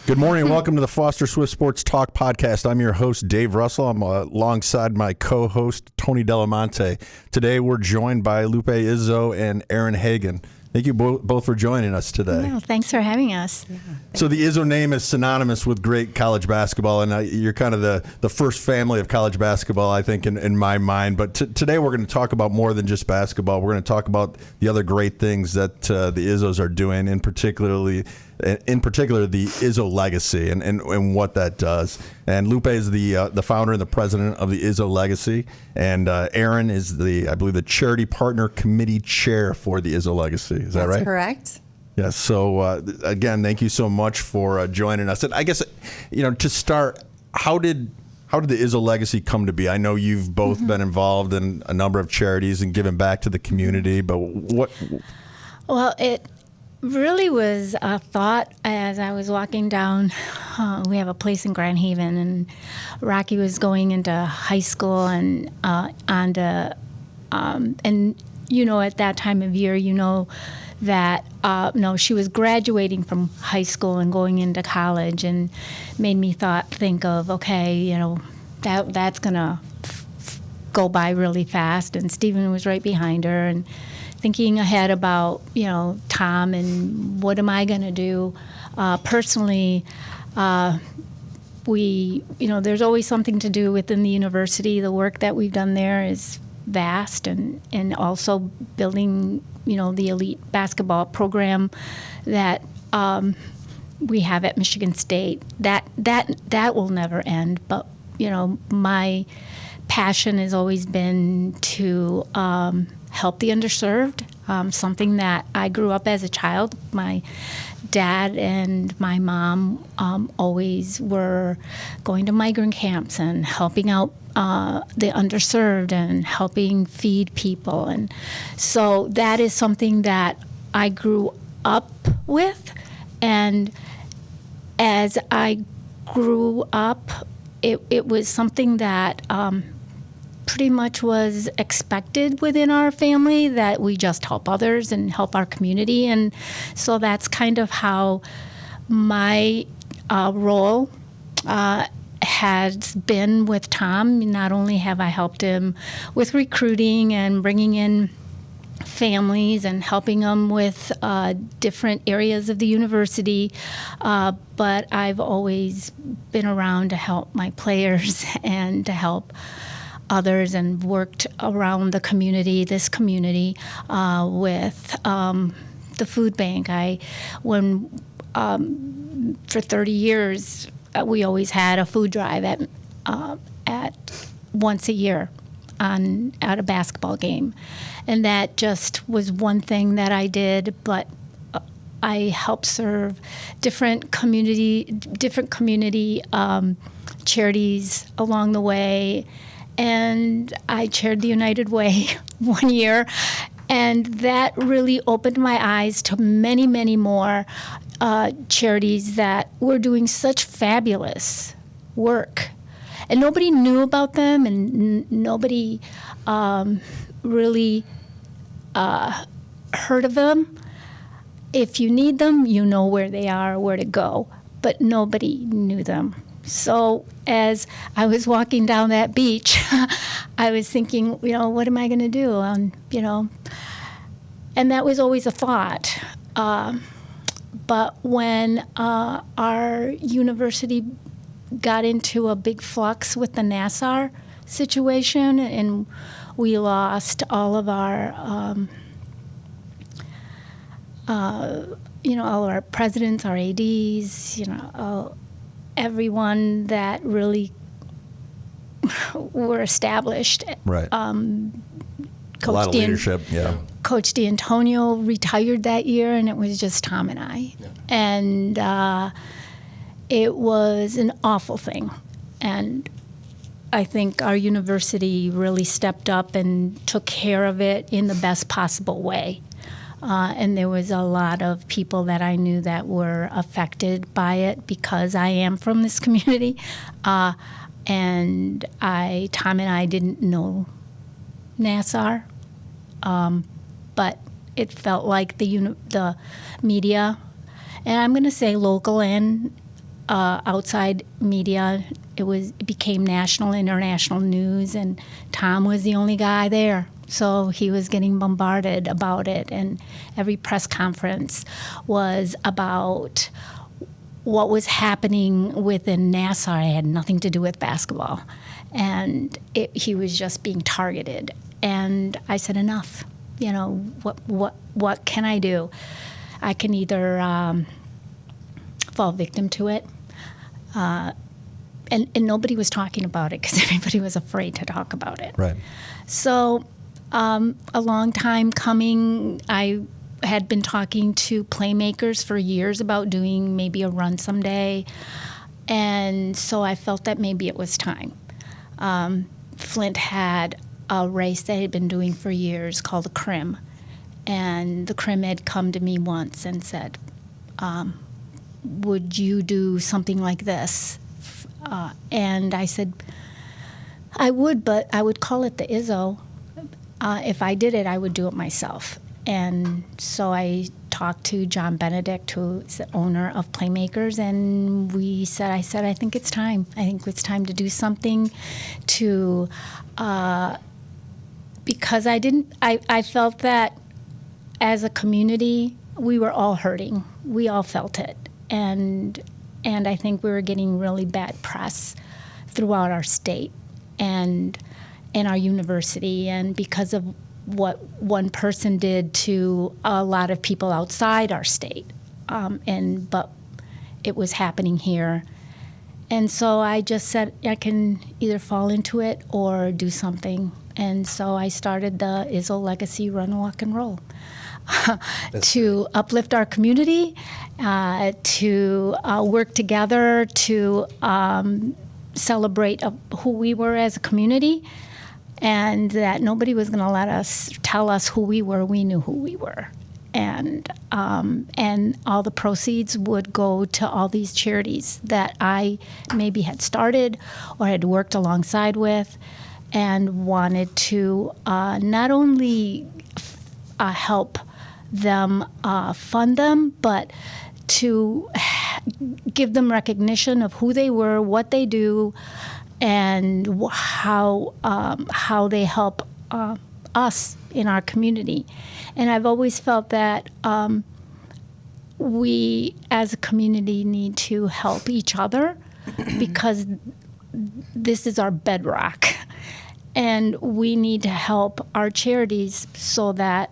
Good morning and welcome to the Foster Swift Sports Talk podcast. I'm your host, Dave Russell. I'm alongside my co-host, Tony Delamonte. Today we're joined by Lupe Izzo and Erin Hagen. Thank you both for joining us today. Well, thanks for having us. Yeah, so the Izzo name is synonymous with great college basketball, and you're kind of the first family of college basketball, I think, in my mind. But today we're going to talk about more than just basketball. We're going to talk about the other great things that the Izzos are doing, in particular the Izzo Legacy and what that does. And Lupe is the founder and the president of the Izzo Legacy, and Erin is I believe the charity partner committee chair for the Izzo Legacy. Is that right? That's correct. Yes. So again, thank you so much for joining us. And I guess to start, how did the Izzo Legacy come to be? I know you've both been involved in a number of charities and given back to the community, but what? Well, it really was a thought as I was walking down. We have a place in Grand Haven, and Rocky was going into high school and at that time of year, that she was graduating from high school and going into college, and made me think of, okay, that's gonna go by really fast. And Stephen was right behind her, and thinking ahead about, Tom and what am I going to do personally. There's always something to do within the university. The work that we've done there is vast, and also building, the elite basketball program that we have at Michigan State. That will never end. But, my passion has always been to help the underserved, something that I grew up as a child. My dad and my mom always were going to migrant camps and helping out the underserved and helping feed people. And so that is something that I grew up with. And as I grew up, it was something that pretty much was expected within our family, that we just help others and help our community. And so that's kind of how my role has been with Tom. Not only have I helped him with recruiting and bringing in families and helping them with different areas of the university, but I've always been around to help my players and to help others, and worked around this community with the food bank. For 30 years, we always had a food drive at once a year at a basketball game, and that just was one thing that I did. But I helped serve different community charities along the way. And I chaired the United Way one year, and that really opened my eyes to many, many more charities that were doing such fabulous work. And nobody knew about them, and nobody really heard of them. If you need them, you know where they are, where to go, but nobody knew them. So as I was walking down that beach, I was thinking, what am I going to do? And that was always a thought. But when our university got into a big flux with the Nassar situation, and we lost all of our, all of our presidents, our ADs, everyone that really were established. Right. Coach a lot of leadership, yeah. Coach D'Antonio retired that year, and it was just Tom and I. Yeah. And it was an awful thing. And I think our university really stepped up and took care of it in the best possible way. And there was a lot of people that I knew that were affected by it because I am from this community. And Tom and I didn't know Nassar, but it felt like the media, and I'm going to say local and outside media. It became national, international news, and Tom was the only guy there. So he was getting bombarded about it, and every press conference was about what was happening within NASA. It had nothing to do with basketball, and he was just being targeted. And I said, enough. You know, what can I do? I can either fall victim to it, and nobody was talking about it because everybody was afraid to talk about it. Right. So a long time coming, I had been talking to playmakers for years about doing maybe a run someday, and so I felt that maybe it was time. Flint had a race they had been doing for years called the Crim, and the Crim had come to me once and said, would you do something like this? And I said, I would, but I would call it the Izzo. If I did it, I would do it myself. And so I talked to John Benedict, who is the owner of Playmakers, and I said, I think it's time. I think it's time to do something to, because I felt that as a community, we were all hurting. We all felt it. And I think we were getting really bad press throughout our state and our university, and because of what one person did to a lot of people outside our state. But it was happening here. And so I just said I can either fall into it or do something. And so I started the Izzo Legacy Run, Walk, and Roll to uplift our community, to work together, to celebrate who we were as a community, and that nobody was going to let us tell us who we were. We knew who we were. And all the proceeds would go to all these charities that I maybe had started or had worked alongside with, and wanted to not only help them fund them, but to give them recognition of who they were, what they do, and how they help us in our community. And I've always felt that we as a community need to help each other because this is our bedrock. And we need to help our charities so that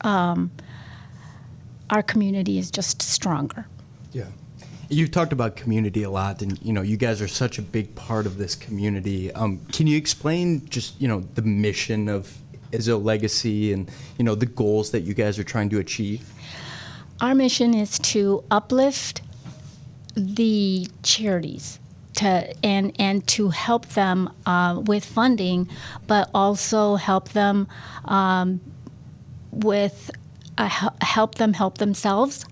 our community is just stronger. Yeah. You've talked about community a lot, and you guys are such a big part of this community. Can you explain just the mission of Izzo Legacy and the goals that you guys are trying to achieve? Our mission is to uplift the charities and to help them with funding, but also help them help themselves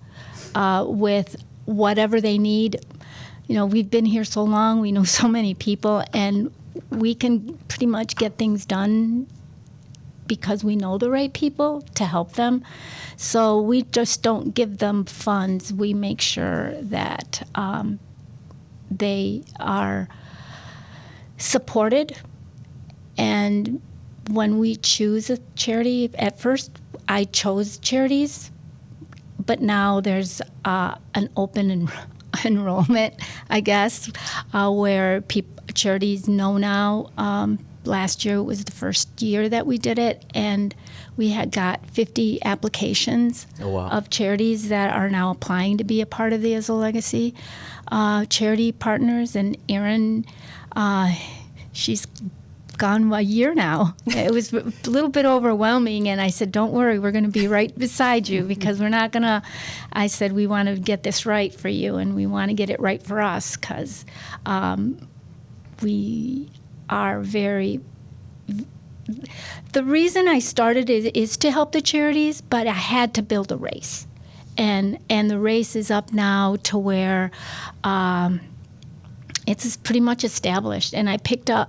with whatever they need. We've been here so long, we know so many people, and we can pretty much get things done because we know the right people to help them. So we just don't give them funds. We make sure that they are supported. And when we choose a charity, at first I chose charities, but now there's an open enrollment, I guess, where charities know now. Last year was the first year that we did it, and we had got 50 applications of charities that are now applying to be a part of the Izzo Legacy charity partners. And Erin, she's gone a year now. It was a little bit overwhelming, and I said, don't worry, we're going to be right beside you because we're not going to, I said, we want to get this right for you, and we want to get it right for us because we are very, the reason I started it is to help the charities, but I had to build a race. And the race is up now to where it's pretty much established. And I picked a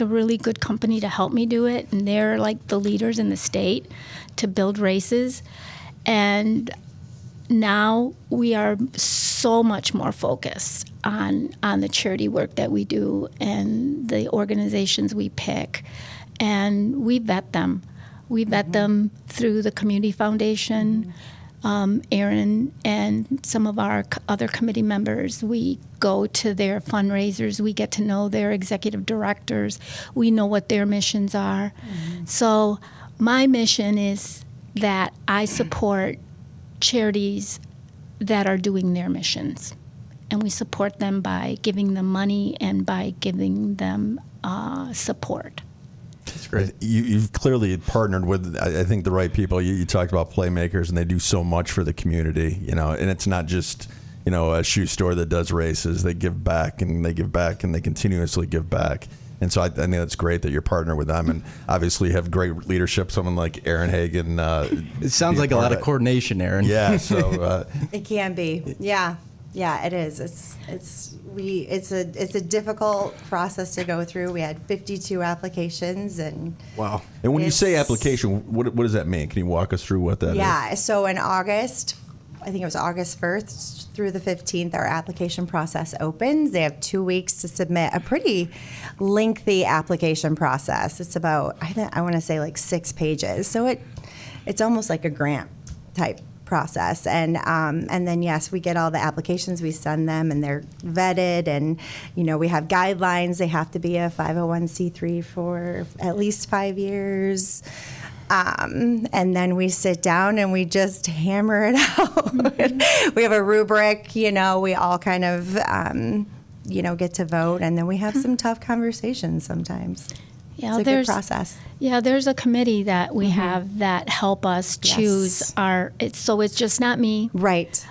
really good company to help me do it, and they're like the leaders in the state to build races. And now we are so much more focused on the charity work that we do and the organizations we pick, and we vet them. We vet them through the Community Foundation. Erin and some of our other committee members, we go to their fundraisers. We get to know their executive directors. We know what their missions are. So my mission is that I support charities that are doing their missions. And we support them by giving them money and by giving them support. That's great. You've clearly partnered with, I think, the right people. You talked about playmakers, and they do so much for the community, and it's not just, a shoe store that does races. They give back, and they give back, and they continuously give back. And so I think that's great that you're partnered with them, and obviously you have great leadership. Someone like Erin Hagen. It sounds like a lot of coordination, Erin. Yeah. So it can be. Yeah. Yeah, it is. It's a difficult process to go through. We had 52 applications, and wow. And when you say application, what does that mean? Can you walk us through what that is? Yeah. So in August, I think it was August 1st through the 15th, our application process opens. They have 2 weeks to submit a pretty lengthy application process. It's about, I want to say, like 6 pages. So it's almost like a grant type process, and then yes, we get all the applications, we send them, and they're vetted, and we have guidelines. They have to be a 501c3 for at least 5 years, and then we sit down and we just hammer it out. We have a rubric, we all kind of get to vote, and then we have some tough conversations sometimes. Yeah, it's a good process. Yeah, there's a committee that we have that help us choose so it's just not me. Right.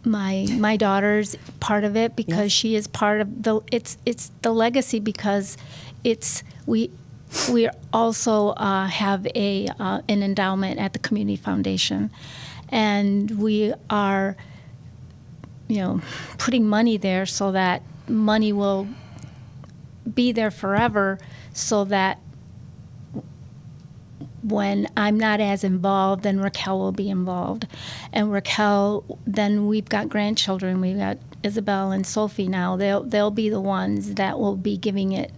My daughter's part of it because she is part of it's the legacy, because we also have an endowment at the Community Foundation, and we are putting money there so that money will be there forever, so that when I'm not as involved, then Raquel will be involved. And Raquel, then we've got grandchildren. We've got Isabel and Sophie now. They'll be the ones that will be giving it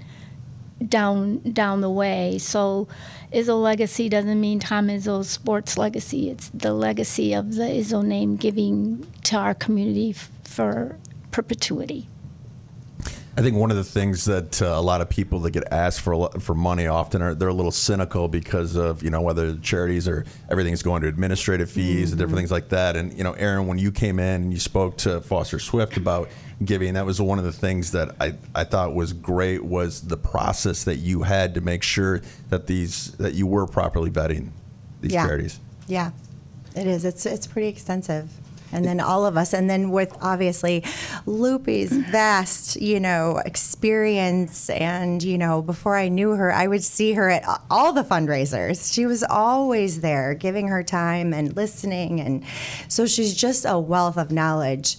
down the way. So Izzo Legacy doesn't mean Tom Izzo's sports legacy. It's the legacy of the Izzo name giving to our community for perpetuity. I think one of the things that a lot of people that get asked for money often they're a little cynical because of whether charities or everything's going to administrative fees and different things like that. And Erin, when you came in and you spoke to Foster Swift about giving, that was one of the things that I thought was great, was the process that you had to make sure that you were properly vetting these charities. Yeah, it is. It's pretty extensive. And then all of us, and then with obviously Lupe's vast, experience, and before I knew her, I would see her at all the fundraisers. She was always there, giving her time and listening, and so she's just a wealth of knowledge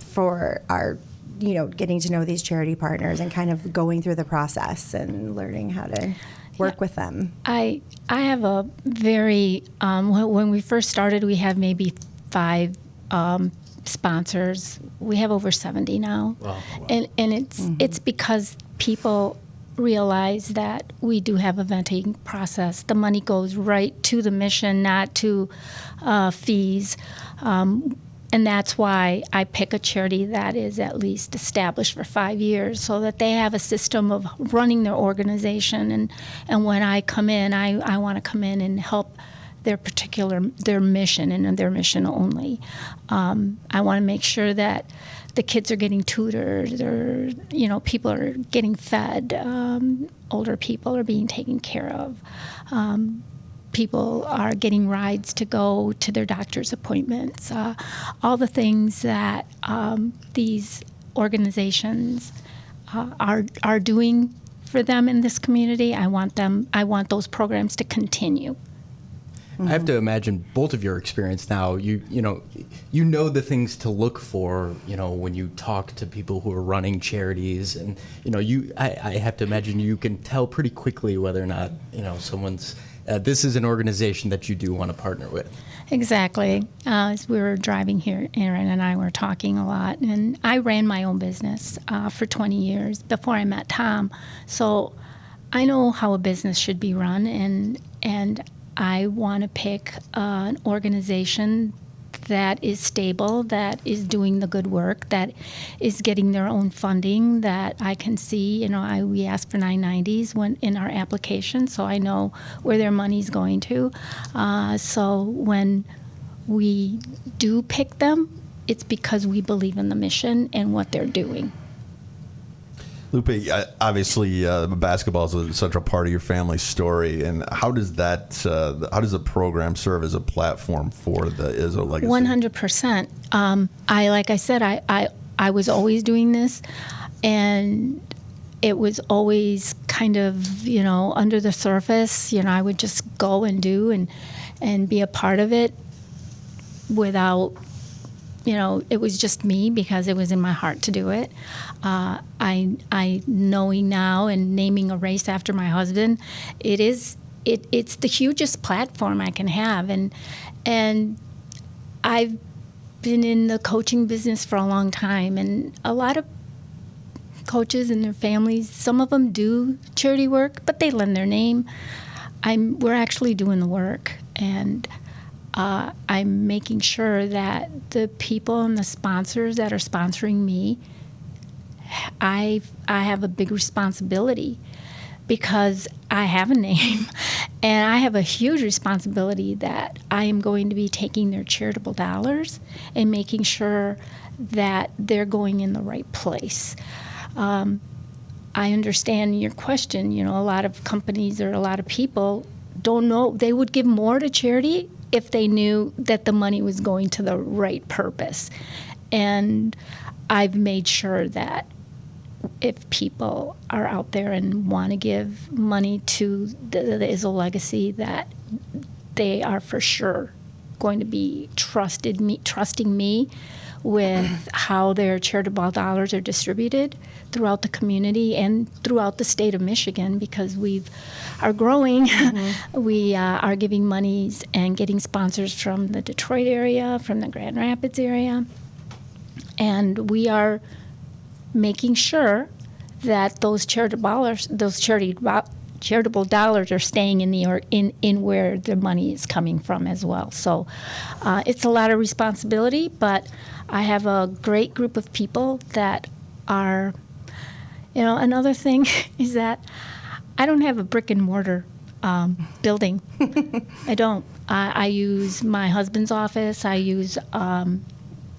for our, getting to know these charity partners and kind of going through the process and learning how to work with them. I have a very when we first started, we had maybe 5 sponsors. We have over 70 now. Wow. And it's because people realize that we do have a vetting process. The money goes right to the mission, not to fees. And that's why I pick a charity that is at least established for 5 years, so that they have a system of running their organization. And when I come in, I want to come in and help their mission and their mission only. I want to make sure that the kids are getting tutored, or people are getting fed, older people are being taken care of, people are getting rides to go to their doctor's appointments, all the things that these organizations are doing for them in this community. I want those programs to continue. I have to imagine both of your experience now. You know the things to look for. When you talk to people who are running charities, and I have to imagine you can tell pretty quickly whether or not someone's this is an organization that you do want to partner with. Exactly. As we were driving here, Erin and I were talking a lot, and I ran my own business for 20 years before I met Tom. So I know how a business should be run, and I want to pick an organization that is stable, that is doing the good work, that is getting their own funding, that I can see. We ask for 990s in our application, so I know where their money's going to. So when we do pick them, it's because we believe in the mission and what they're doing. Lupe, obviously, basketball is a central part of your family's story, and how does the program serve as a platform for the Izzo Legacy? 100%. Like I said, I was always doing this, and it was always kind of under the surface. I would just go and do and be a part of it without. It was just me because it was in my heart to do it. I knowing now and naming a race after my husband, it's the hugest platform I can have, and I've been in the coaching business for a long time, and a lot of coaches and their families, some of them do charity work, but they lend their name. We're actually doing the work, and I'm making sure that the people and the sponsors that are sponsoring me, I have a big responsibility because I have a name, and I have a huge responsibility that I am going to be taking their charitable dollars and making sure that they're going in the right place. I understand your question. A lot of companies or a lot of people don't know. They would give more to charity if they knew that the money was going to the right purpose. And I've made sure that if people are out there and want to give money to the Izzo Legacy, that they are for sure going to be trusting me with how their charitable dollars are distributed throughout the community and throughout the state of Michigan, because we are growing. Mm-hmm. We are giving monies and getting sponsors from the Detroit area, from the Grand Rapids area, and we are making sure that those charitable dollars are staying in where the money is coming from as well. So it's a lot of responsibility, but I have a great group of people that are, another thing is that I don't have a brick and mortar building. I don't. I use my husband's office. I use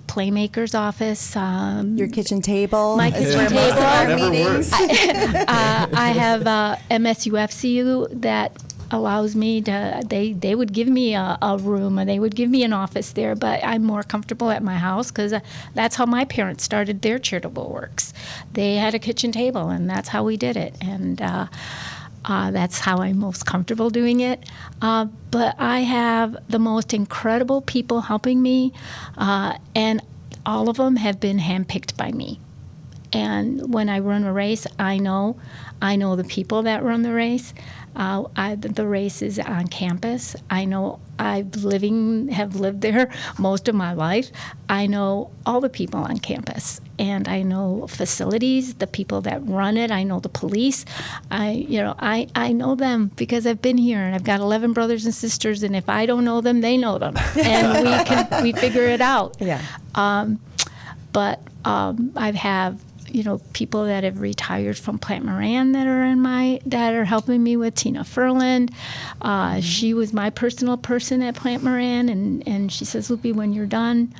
Playmaker's office. Your kitchen table. My kitchen table. Our meetings. I have MSUFCU that allows me to. They would give me a room, or they would give me an office there, but I'm more comfortable at my house because that's how my parents started their charitable works. They had a kitchen table, and that's how we did it, and that's how I'm most comfortable doing it. But I have the most incredible people helping me, and all of them have been handpicked by me. And when I run a race, I know the people that run the race. The race is on campus. I know have lived there most of my life. I know all the people on campus, and I know facilities, the people that run it. I know the police. I know them because I've been here, and I've got 11 brothers and sisters, and if I don't know them, they know them, and we figure it out. Yeah. But I have people that have retired from Plant Moran that are helping me with Tina Furland. She was my personal person at Plant Moran, and she says, Lupe, when you're done,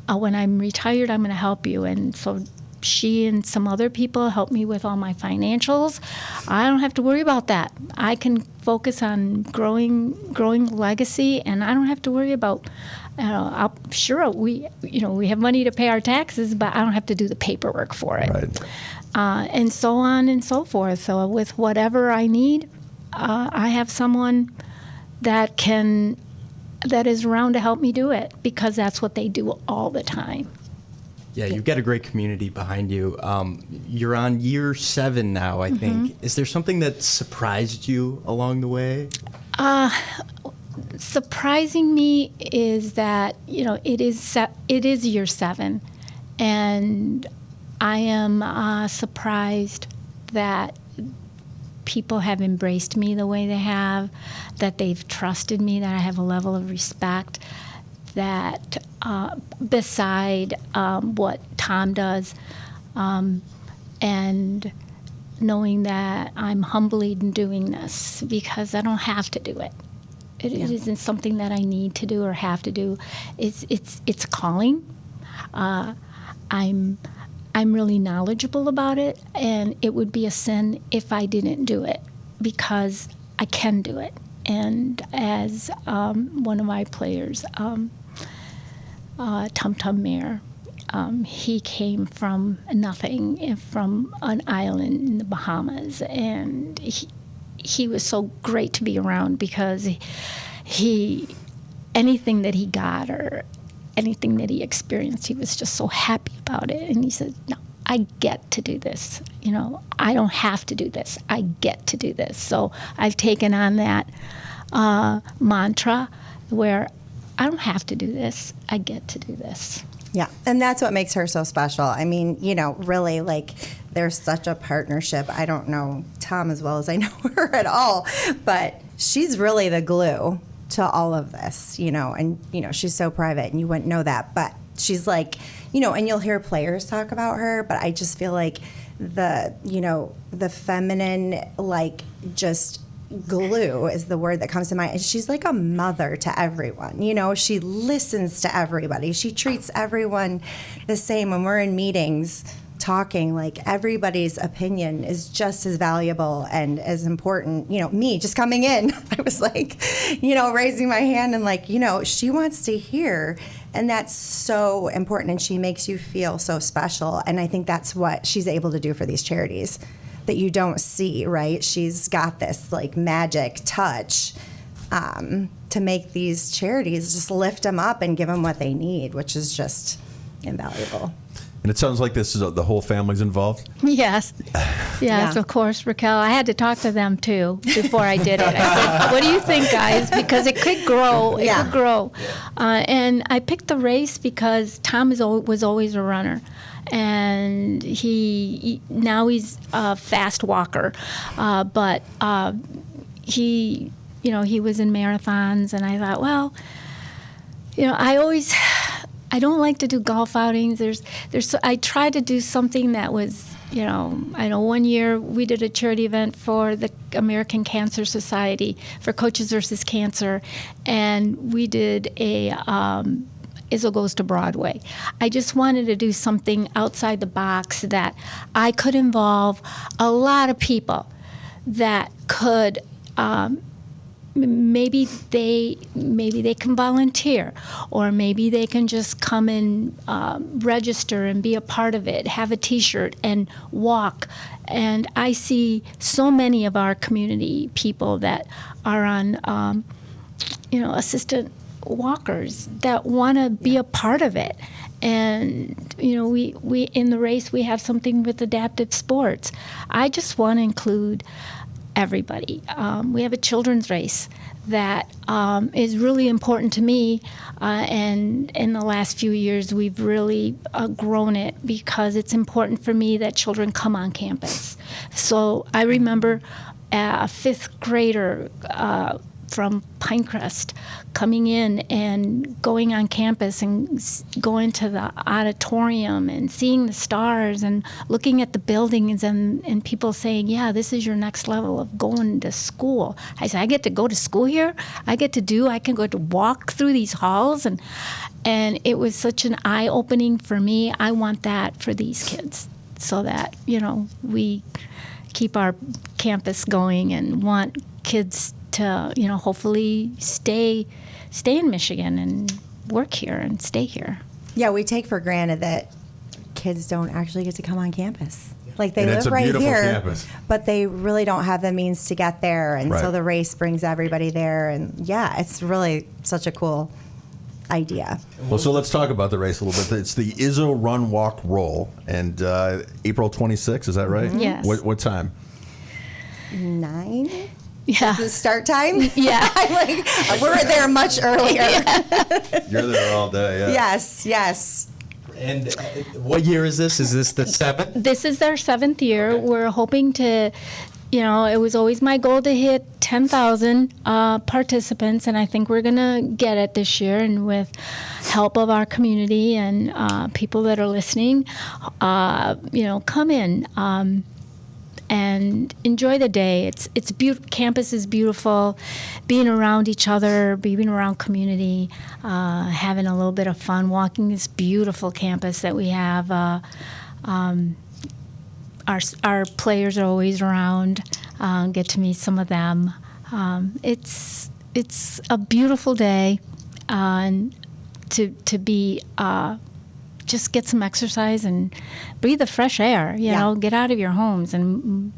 when I'm retired, I'm going to help you. And so she and some other people help me with all my financials. I don't have to worry about that. I can focus on growing the legacy, and I don't have to worry about. Sure, we have money to pay our taxes, but I don't have to do the paperwork for it, Right. And so on and so forth. So with whatever I need, I have someone that is around to help me do it, because that's what they do all the time. Yeah, you've got a great community behind you. You're on year 7 now, I think. Is there something that surprised you along the way? Surprising me is that, it is year 7, and I am surprised that people have embraced me the way they have, that they've trusted me, that I have a level of respect that beside what Tom does, and knowing that I'm humbly doing this because I don't have to do it. It isn't something that I need to do or have to do. It's a calling. I'm really knowledgeable about it, and it would be a sin if I didn't do it because I can do it. And as one of my players, Tum Tum Mayer, he came from nothing, from an island in the Bahamas, and he was so great to be around because he anything that he got or anything that he experienced, he was just so happy about it. And he said, no, I get to do this. I don't have to do this. I get to do this. So I've taken on that mantra where I don't have to do this. I get to do this. Yeah, and that's what makes her so special. I mean, really, there's such a partnership. I don't know Tom as well as I know her at all, but she's really the glue to all of this, and, she's so private and you wouldn't know that, but she's and you'll hear players talk about her, but I just feel like the feminine, just glue is the word that comes to mind. And she's like a mother to everyone. She listens to everybody. She treats everyone the same. When we're in meetings talking, everybody's opinion is just as valuable and as important. Me just coming in, I was raising my hand and she wants to hear. And that's so important. And she makes you feel so special. And I think that's what she's able to do for these charities that you don't see, right? She's got this magic touch to make these charities just lift them up and give them what they need, which is just invaluable. And it sounds like this is the whole family's involved. Yes, Yeah. of course, Raquel. I had to talk to them too before I did it. I said, "What do you think, guys? Because it could grow. It could grow." And I picked the race because Tom was always a runner. And now he's a fast walker, but he was in marathons, and I thought, well, I don't like to do golf outings. I tried to do something that was, I know one year we did a charity event for the American Cancer Society for Coaches versus Cancer, and we did a Izzo Goes to Broadway. I just wanted to do something outside the box that I could involve a lot of people that could maybe they can volunteer, or maybe they can just come and register and be a part of it, have a T-shirt and walk. And I see so many of our community people that are on assistant walkers that want to be a part of it. And we in the race we have something with adaptive sports. I just want to include everybody. We have a children's race that is really important to me, and in the last few years we've really grown it because it's important for me that children come on campus. So I remember a 5th grader from Pinecrest coming in and going on campus and going to the auditorium and seeing the stars and looking at the buildings and people saying, yeah, this is your next level of going to school. I said, I get to go to school here? I can go to walk through these halls, and it was such an eye-opening for me. I want that for these kids so that, we keep our campus going and want kids to, hopefully stay in Michigan and work here and stay here. Yeah, we take for granted that kids don't actually get to come on campus. They And live it's a right beautiful here, campus. but they really don't have the means to get there. And so Right. the race brings everybody there. And yeah, it's really such a cool idea. Well, so let's talk about the race a little bit. It's the Izzo Run, Walk, Roll, and April 26th, is that right? Yes. What time? 9? Yeah. The start time? Yeah. I'm like, we're there much earlier. You're there all day. Yeah. Yes. And what year is this? Is this the 7th? This is our 7th year. Okay. We're hoping to, it was always my goal to hit 10,000 participants, and I think we're going to get it this year. And with help of our community and people that are listening, come in and enjoy the day. It's campus is beautiful. Being around each other, being around community, having a little bit of fun, walking this beautiful campus that we have. Our players are always around. Get to meet some of them. It's a beautiful day, and to be just get some exercise and breathe the fresh air. Get out of your homes and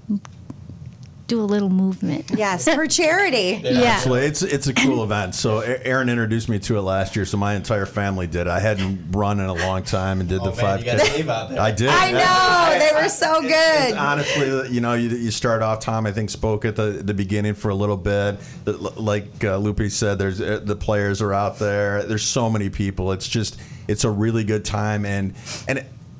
do a little movement. Yes, for charity. Yeah. Absolutely. It's a cool event. So Erin introduced me to it last year, so my entire family did. I hadn't run in a long time and did the 5K. You got Dave out there. I did. I know, they were so good. It's honestly, you start off. Tom, I think, spoke at the beginning for a little bit. Like Lupe said, there's the players are out there. There's so many people. It's a really good time, and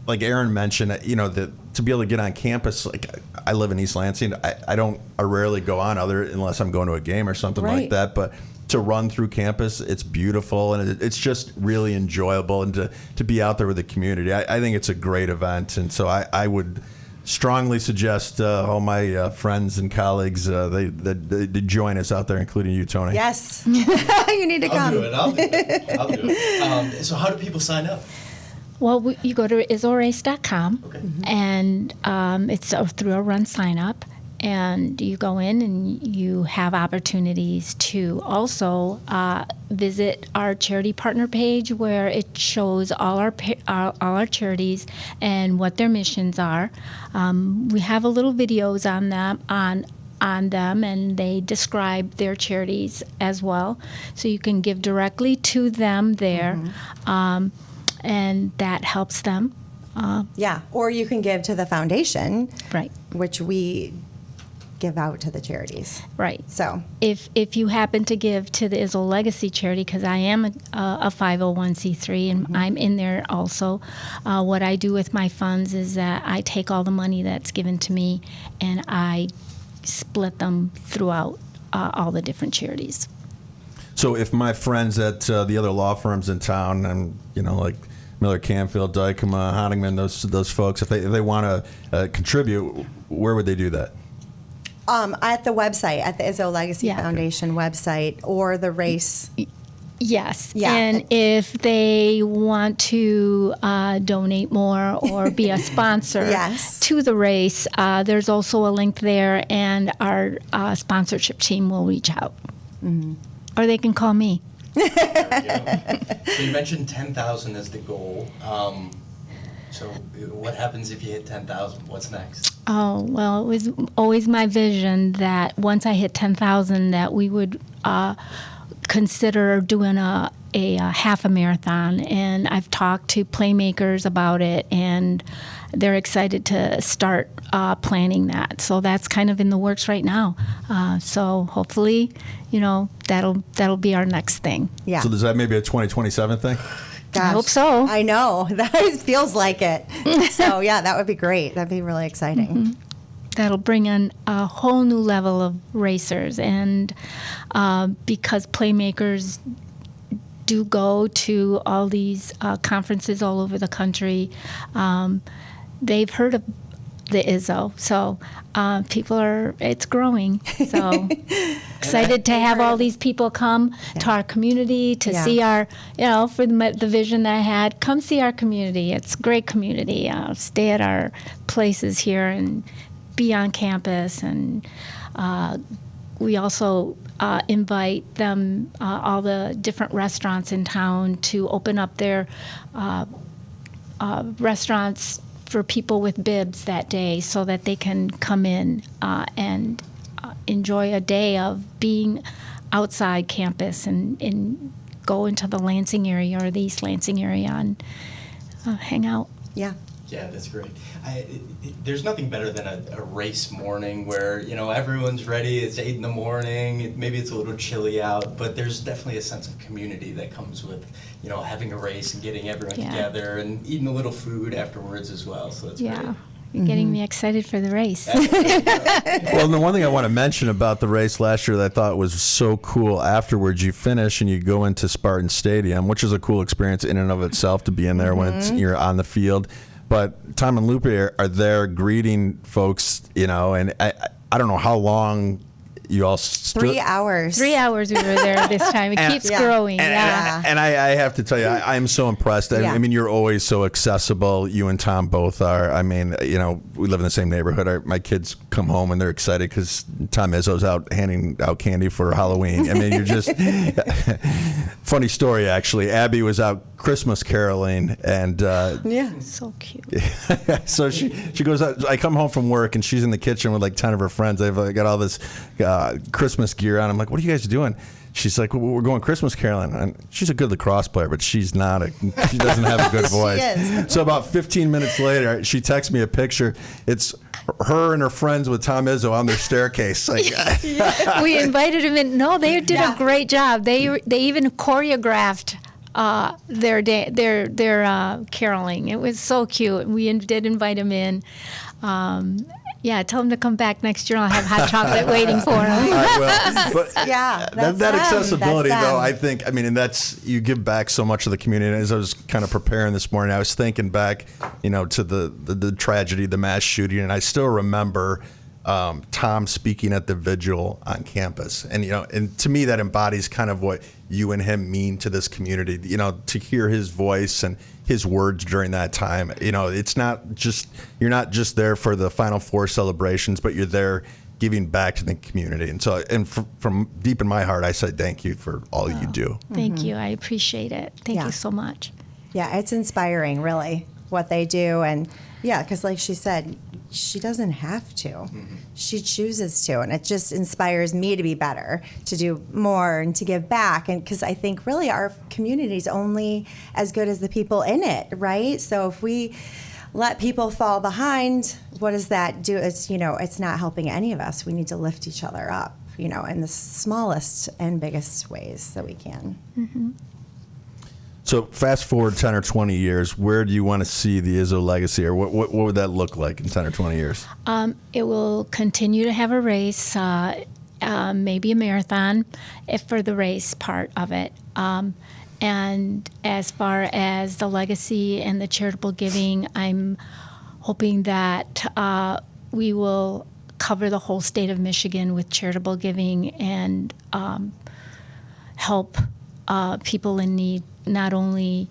like Erin mentioned, that to be able to get on campus, like I live in East Lansing, I rarely go on unless I'm going to a game or something like Right. that. But to run through campus, it's beautiful and it's just really enjoyable, and to be out there with the community, I think it's a great event, and so I would strongly suggest all my friends and colleagues they join us out there, including you, Tony. Yes. You need to come. I'll do it. So how do people sign up? Well, you go to izzorace.com, Okay. and it's through a run sign up, and you go in and you have opportunities to also visit our charity partner page, where it shows all our charities and what their missions are. We have a little videos on them, and they describe their charities as well, so you can give directly to them there. And that helps them. Yeah, or you can give to the foundation, Right, which we give out to the charities. right. So, If you happen to give to the Izzo Legacy charity, because I am a 501c3 and I'm in there also, what I do with my funds is that I take all the money that's given to me and I split them throughout all the different charities. So if my friends at the other law firms in town, and like Miller, Canfield, Dykema, Honigman, those folks, if they want to contribute, where would they do that? at the website, at the Izzo Legacy Yeah. Foundation website, or the race. Yes. Yeah. And if they want to donate more or be a sponsor Yes. to the race, there's also a link there, and our sponsorship team will reach out. Mm-hmm. Or they can call me. So you mentioned 10,000 as the goal. So what happens if you hit 10,000? What's next? Oh, well, it was always my vision that once I hit 10,000 that we would consider doing a half a marathon. And I've talked to playmakers about it, and they're excited to start planning that. So that's kind of in the works right now. So hopefully, that'll be our next thing. Yeah. So is that maybe a 2027 thing? Gosh, I hope so. I know. That feels like it. So, yeah, that would be great. That'd be really exciting. Mm-hmm. That'll bring in a whole new level of racers. And because playmakers do go to all these conferences all over the country, they've heard of the Izzo. So it's growing. So excited to have all these people come to our community to Yeah. see our, for the vision that I had, come see our community. It's a great community. Stay at our places here and be on campus. And we also invite them, all the different restaurants in town, to open up their restaurants for people with bibs that day, so that they can come in and enjoy a day of being outside campus and go into the Lansing area or the East Lansing area and hang out. Yeah. Yeah, that's great. There's nothing better than a race morning where, everyone's ready, it's 8 in the morning, maybe it's a little chilly out, but there's definitely a sense of community that comes with, having a race and getting everyone together and eating a little food afterwards as well, so that's great. You're getting me excited for the race. Well, the one thing I want to mention about the race last year that I thought was so cool, afterwards you finish and you go into Spartan Stadium, which is a cool experience in and of itself to be in there when you're on the field. But Tom and Lupe are there greeting folks, and I don't know how long you all stood. 3 hours. 3 hours we were there this time. It keeps growing. And I have to tell you, I am so impressed. I mean, you're always so accessible. You and Tom both are. I mean, we live in the same neighborhood. My kids come home and they're excited because Tom Izzo's out handing out candy for Halloween. I mean, you're just funny story actually. Abby was out Christmas caroling and So cute. so she goes out. I come home from work and she's in the kitchen with like 10 of her friends. They've got all this Christmas gear on. I'm like, what are you guys doing? She's like, well, we're going Christmas caroling. And she's a good lacrosse player, but she doesn't have a good voice. So about 15 minutes later, she texts me a picture. It's her and her friends with Tom Izzo on their staircase. Like, We invited him in. No, they did a great job. They even choreographed their caroling. It was so cute. We did invite him in. Tell him to come back next year. I'll have hot chocolate waiting for him. I will. But that accessibility, That's though, them. I think, and that's, you give back so much to the community. And as I was kind of preparing this morning, I was thinking back, to the tragedy, the mass shooting, and I still remember Tom speaking at the vigil on campus. And, and to me, that embodies kind of what you and him mean to this community, to hear his voice and his words during that time. It's not just, you're not just there for the Final Four celebrations, but you're there giving back to the community. And so, from deep in my heart, I say thank you for all you do. Thank you. I appreciate it. Thank you so much. Yeah, it's inspiring, really, what they do. And because like she said, she doesn't have to. She chooses to. And it just inspires me to be better, to do more and to give back. And because I think really our community is only as good as the people in it, right? So if we let people fall behind, what does that do? It's, it's not helping any of us. We need to lift each other up, in the smallest and biggest ways that we can. Mm-hmm. So fast forward 10 or 20 years, where do you want to see the Izzo legacy, or what would that look like in 10 or 20 years? It will continue to have a race, maybe a marathon, for the race part of it. And as far as the legacy and the charitable giving, I'm hoping that we will cover the whole state of Michigan with charitable giving and help people in need. Not only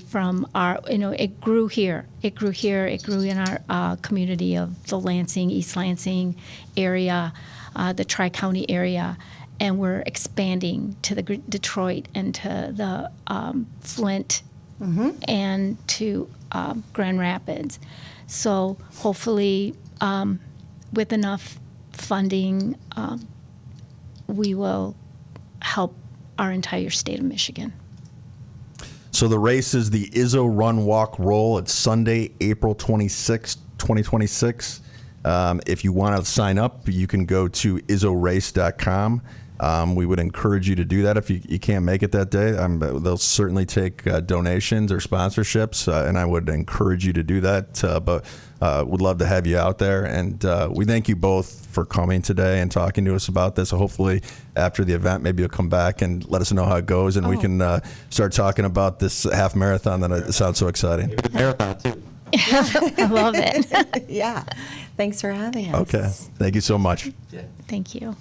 from our, it grew here. It grew in our community of the Lansing, East Lansing area, the Tri-County area, and we're expanding to the Detroit and to the Flint and to Grand Rapids. So hopefully, with enough funding, we will help our entire state of Michigan. So the race is the Izzo Run Walk Roll. It's Sunday, April 26, 2026. If you want to sign up, you can go to izzorace.com. We would encourage you to do that if you can't make it that day. They'll certainly take donations or sponsorships, and I would encourage you to do that. But would love to have you out there. And we thank you both for coming today and talking to us about this. So hopefully after the event, maybe you'll come back and let us know how it goes, and we can start talking about this half marathon that sounds so exciting. Marathon, too. I love it. Yeah. Thanks for having us. Okay. Thank you so much. Yeah. Thank you.